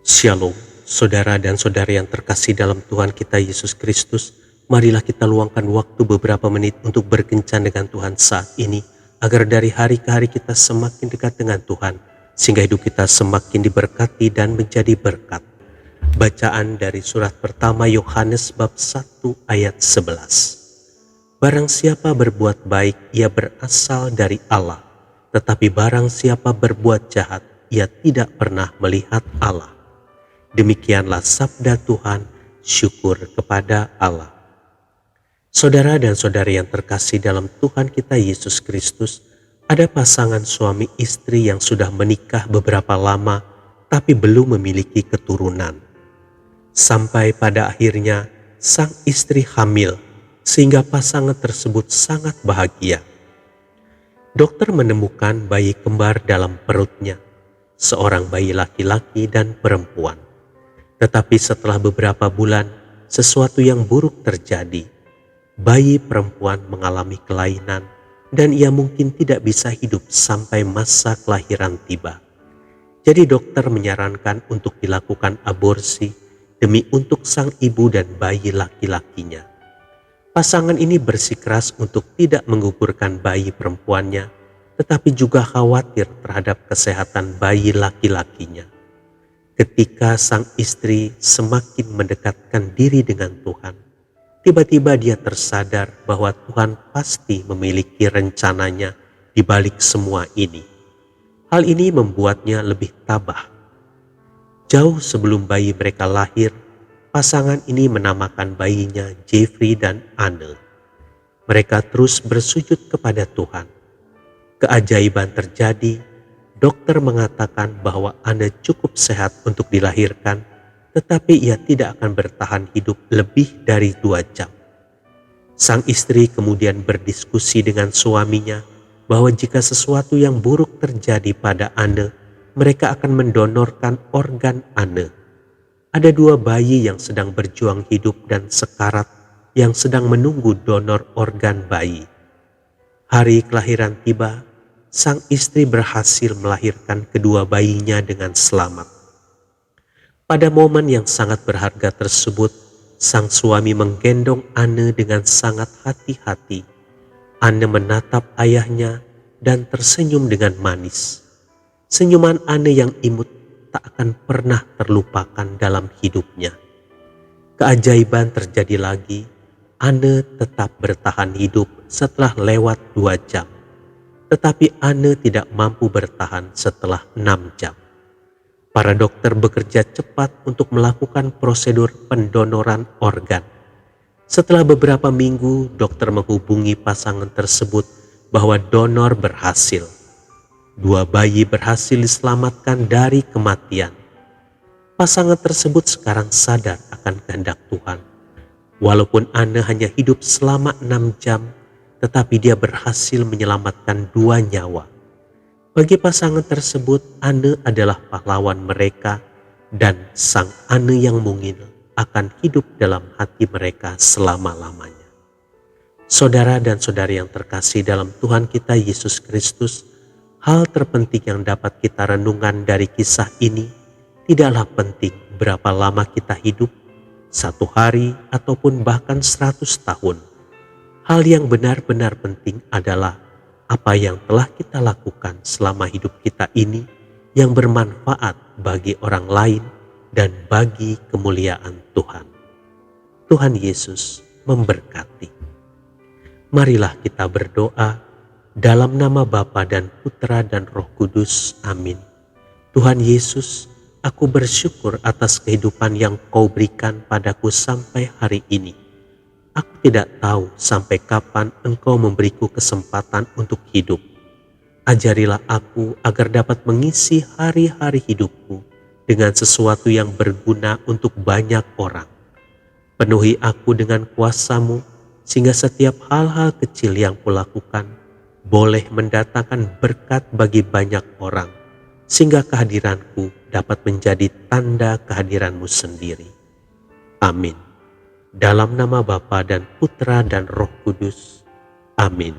Shalom, saudara dan saudari yang terkasih dalam Tuhan kita Yesus Kristus. Marilah kita luangkan waktu beberapa menit untuk berkencan dengan Tuhan saat ini, agar dari hari ke hari kita semakin dekat dengan Tuhan, sehingga hidup kita semakin diberkati dan menjadi berkat. Bacaan dari surat pertama Yohanes bab 1 ayat 11. Barang siapa berbuat baik, ia berasal dari Allah. Tetapi barang siapa berbuat jahat, ia tidak pernah melihat Allah. Demikianlah sabda Tuhan, syukur kepada Allah. Saudara dan saudari yang terkasih dalam Tuhan kita Yesus Kristus, ada pasangan suami istri yang sudah menikah beberapa lama tapi belum memiliki keturunan. Sampai pada akhirnya sang istri hamil, sehingga pasangan tersebut sangat bahagia. Dokter menemukan bayi kembar dalam perutnya, seorang bayi laki-laki dan perempuan. Tetapi setelah beberapa bulan, sesuatu yang buruk terjadi. Bayi perempuan mengalami kelainan dan ia mungkin tidak bisa hidup sampai masa kelahiran tiba. Jadi dokter menyarankan untuk dilakukan aborsi demi untuk sang ibu dan bayi laki-lakinya. Pasangan ini bersikeras untuk tidak menggugurkan bayi perempuannya, tetapi juga khawatir terhadap kesehatan bayi laki-lakinya. Ketika sang istri semakin mendekatkan diri dengan Tuhan, tiba-tiba dia tersadar bahwa Tuhan pasti memiliki rencananya di balik semua ini. Hal ini membuatnya lebih tabah. Jauh sebelum bayi mereka lahir, pasangan ini menamakan bayinya Jeffrey dan Anne. Mereka terus bersujud kepada Tuhan. Keajaiban terjadi. Dokter mengatakan bahwa Anne cukup sehat untuk dilahirkan, tetapi ia tidak akan bertahan hidup lebih dari 2 jam. Sang istri kemudian berdiskusi dengan suaminya bahwa jika sesuatu yang buruk terjadi pada Anne, mereka akan mendonorkan organ Anne. Ada 2 bayi yang sedang berjuang hidup dan sekarat yang sedang menunggu donor organ bayi. Hari kelahiran tiba, sang istri berhasil melahirkan kedua bayinya dengan selamat. Pada momen yang sangat berharga tersebut, sang suami menggendong Anne dengan sangat hati-hati. Anne menatap ayahnya dan tersenyum dengan manis. Senyuman Anne yang imut tak akan pernah terlupakan dalam hidupnya. Keajaiban terjadi lagi. Anne tetap bertahan hidup setelah lewat 2 jam. Tetapi Anne tidak mampu bertahan setelah 6 jam. Para dokter bekerja cepat untuk melakukan prosedur pendonoran organ. Setelah beberapa minggu, dokter menghubungi pasangan tersebut bahwa donor berhasil. 2 bayi berhasil diselamatkan dari kematian. Pasangan tersebut sekarang sadar akan kehendak Tuhan. Walaupun Anne hanya hidup selama 6 jam, tetapi dia berhasil menyelamatkan 2 nyawa. Bagi pasangan tersebut, Anne adalah pahlawan mereka, dan sang Anne yang mungil akan hidup dalam hati mereka selama-lamanya. Saudara dan saudari yang terkasih dalam Tuhan kita Yesus Kristus, hal terpenting yang dapat kita renungkan dari kisah ini, tidaklah penting berapa lama kita hidup, 1 hari ataupun bahkan 100 tahun. Hal yang benar-benar penting adalah apa yang telah kita lakukan selama hidup kita ini yang bermanfaat bagi orang lain dan bagi kemuliaan Tuhan. Tuhan Yesus memberkati. Marilah kita berdoa dalam nama Bapa dan Putra dan Roh Kudus. Amin. Tuhan Yesus, aku bersyukur atas kehidupan yang Kau berikan padaku sampai hari ini. Aku tidak tahu sampai kapan Engkau memberiku kesempatan untuk hidup. Ajarilah aku agar dapat mengisi hari-hari hidupku dengan sesuatu yang berguna untuk banyak orang. Penuhi aku dengan kuasa-Mu, sehingga setiap hal-hal kecil yang kulakukan boleh mendatangkan berkat bagi banyak orang, sehingga kehadiranku dapat menjadi tanda kehadiran-Mu sendiri. Amin. Dalam nama Bapa dan Putra dan Roh Kudus. Amin.